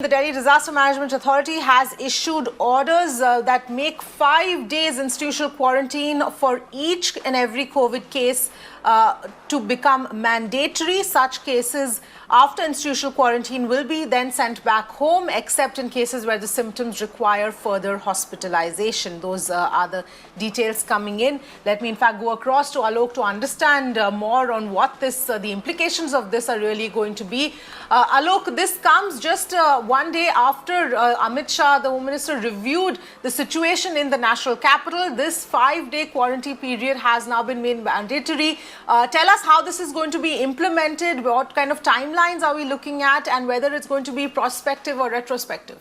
The Delhi Disaster Management Authority has issued orders that make 5 days institutional quarantine for each and every COVID case to become mandatory. Such cases after institutional quarantine will be then sent back home, except in cases where the symptoms require further hospitalization. Those are the details coming in. Let me in fact go across to Alok to understand more on what the implications of this are really going to be. Alok, this comes just one day after Amit Shah, the Home Minister, reviewed the situation in the national capital. This 5-day quarantine period has now been made mandatory. Tell us how this is going to be implemented, what kind of timelines are we looking at, and whether it's going to be prospective or retrospective.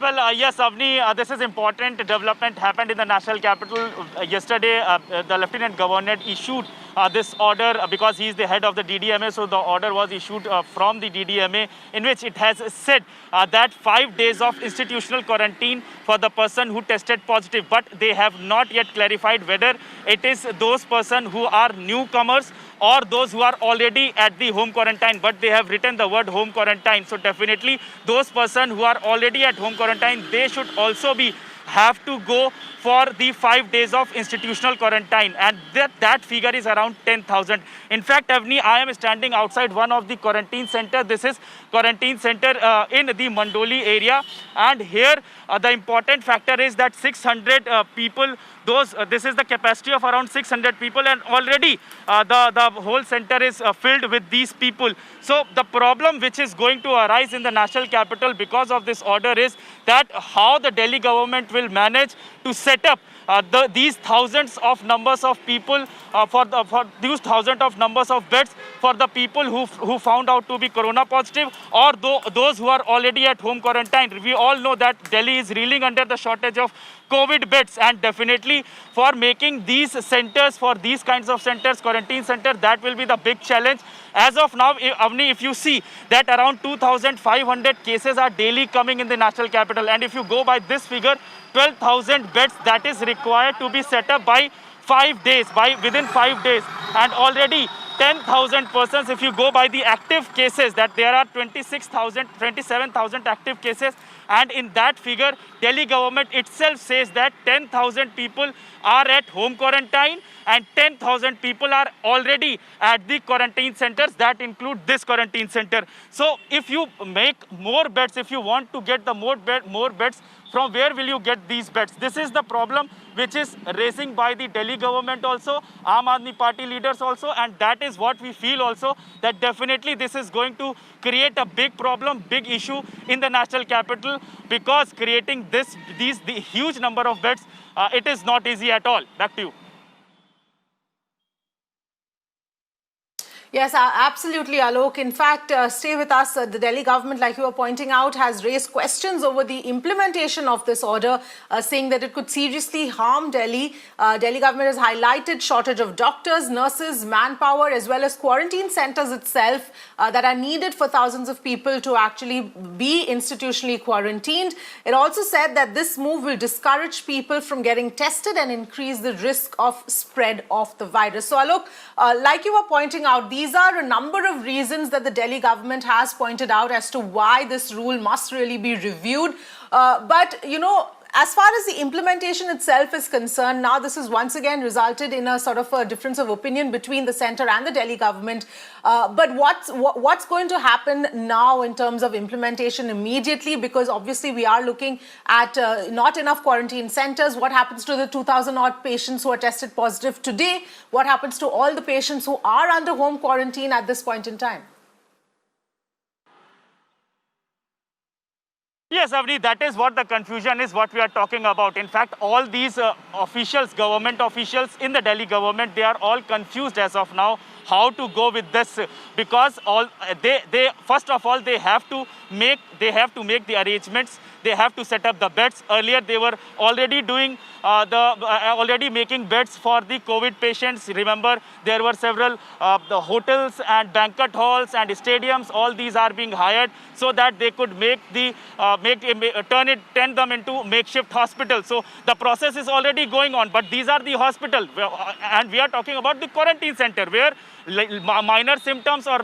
Well, yes, Avni, this is important development happened in the national capital. Yesterday, the Lieutenant Governor issued this order because he is the head of the DDMA. So the order was issued from the DDMA in which it has said that 5 days of institutional quarantine for the person who tested positive. But they have not yet clarified whether it is those persons who are newcomers or those who are already at the home quarantine, but they have written the word home quarantine. So definitely those persons who are already at home quarantine, they should also have to go for the 5 days of institutional quarantine, and that figure is around 10,000. In fact, Avni, I am standing outside one of the quarantine center. This is quarantine center in the Mandoli area, and here the important factor is that 600 people. This is the capacity of around 600 people, and already the whole center is filled with these people. So the problem which is going to arise in the national capital because of this order is that how the Delhi government will manage to set up these thousands of numbers of people for these thousands of numbers of beds for the people who found out to be corona positive, or those who are already at home quarantine. We all know that Delhi is reeling under the shortage of COVID beds, and definitely for making these centers, for these kinds of centers, quarantine centers, that will be the big challenge. As of now, Avni, if you see that around 2,500 cases are daily coming in the national capital, and if you go by this figure, 12,000 beds that is required to be set up by 5 days, within 5 days, and already 10,000 persons. If you go by the active cases, that there are 27,000 active cases, and in that figure, Delhi government itself says that 10,000 people are at home quarantine and 10,000 people are already at the quarantine centers that include this quarantine center. So if you make more beds, if you want to get the more beds, from where will you get these beds? This is the problem which is raising by the Delhi government also, Aam Aadmi Party leaders also, and that is what we feel also, that definitely this is going to create a big problem, big issue in the national capital, because creating the huge number of beds, it is not easy at all. Back to you. Yes, absolutely, Alok. In fact, stay with us. The Delhi government, like you were pointing out, has raised questions over the implementation of this order, saying that it could seriously harm Delhi. Delhi government has highlighted shortage of doctors, nurses, manpower, as well as quarantine centers itself that are needed for thousands of people to actually be institutionally quarantined. It also said that this move will discourage people from getting tested and increase the risk of spread of the virus. So, Alok, like you were pointing out, these are a number of reasons that the Delhi government has pointed out as to why this rule must really be reviewed. But, you know, as far as the implementation itself is concerned, now this has once again resulted in a sort of a difference of opinion between the centre and the Delhi government. But what's going to happen now in terms of implementation immediately? Because obviously we are looking at not enough quarantine centres. What happens to the 2,000 odd patients who are tested positive today? What happens to all the patients who are under home quarantine at this point in time? Yes, Avni, that is what the confusion is, what we are talking about. In fact, all these officials, government officials in the Delhi government, they are all confused as of now how to go with this, because they first of all they have to make the arrangements. They have to set up the beds. Earlier they were already doing already making beds for the COVID patients. Remember, there were several the hotels and banquet halls and stadiums. All these are being hired so that they could turn them into makeshift hospitals. So the process is already going on. But these are the hospitals, and we are talking about the quarantine center where minor symptoms or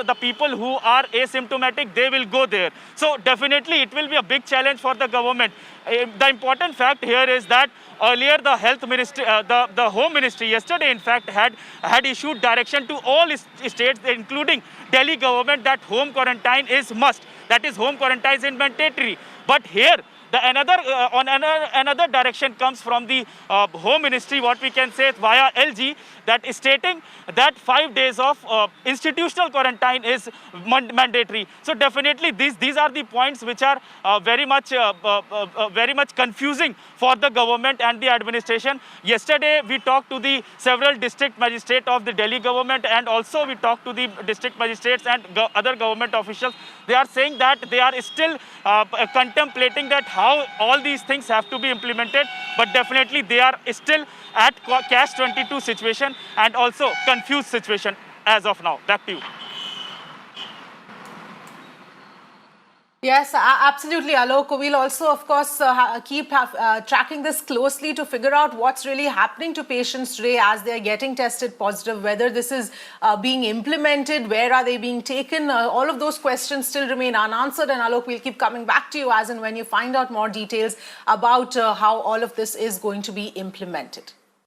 the people who are asymptomatic, they will go there. So definitely it will be a big challenge for the government. The important fact here is that earlier the health ministry, the home ministry yesterday in fact had issued direction to all states, including Delhi government, that home quarantine is must. That is, home quarantine is mandatory. But here another direction comes from the home ministry, what we can say via LG, that is stating that 5 days of institutional quarantine is mandatory. So definitely these are the points which are very much confusing for the government and the administration. Yesterday we talked to the several district magistrates of the Delhi government, and also we talked to the district magistrates and other government officials. They are saying that they are still contemplating that how all these things have to be implemented, but definitely they are still at catch-22 situation and also confused situation as of now. Back to you. Yes, absolutely, Alok. We'll also, of course, keep tracking this closely to figure out what's really happening to patients today as they're getting tested positive, whether this is being implemented, where are they being taken. All of those questions still remain unanswered. And Alok, we'll keep coming back to you as and when you find out more details about how all of this is going to be implemented.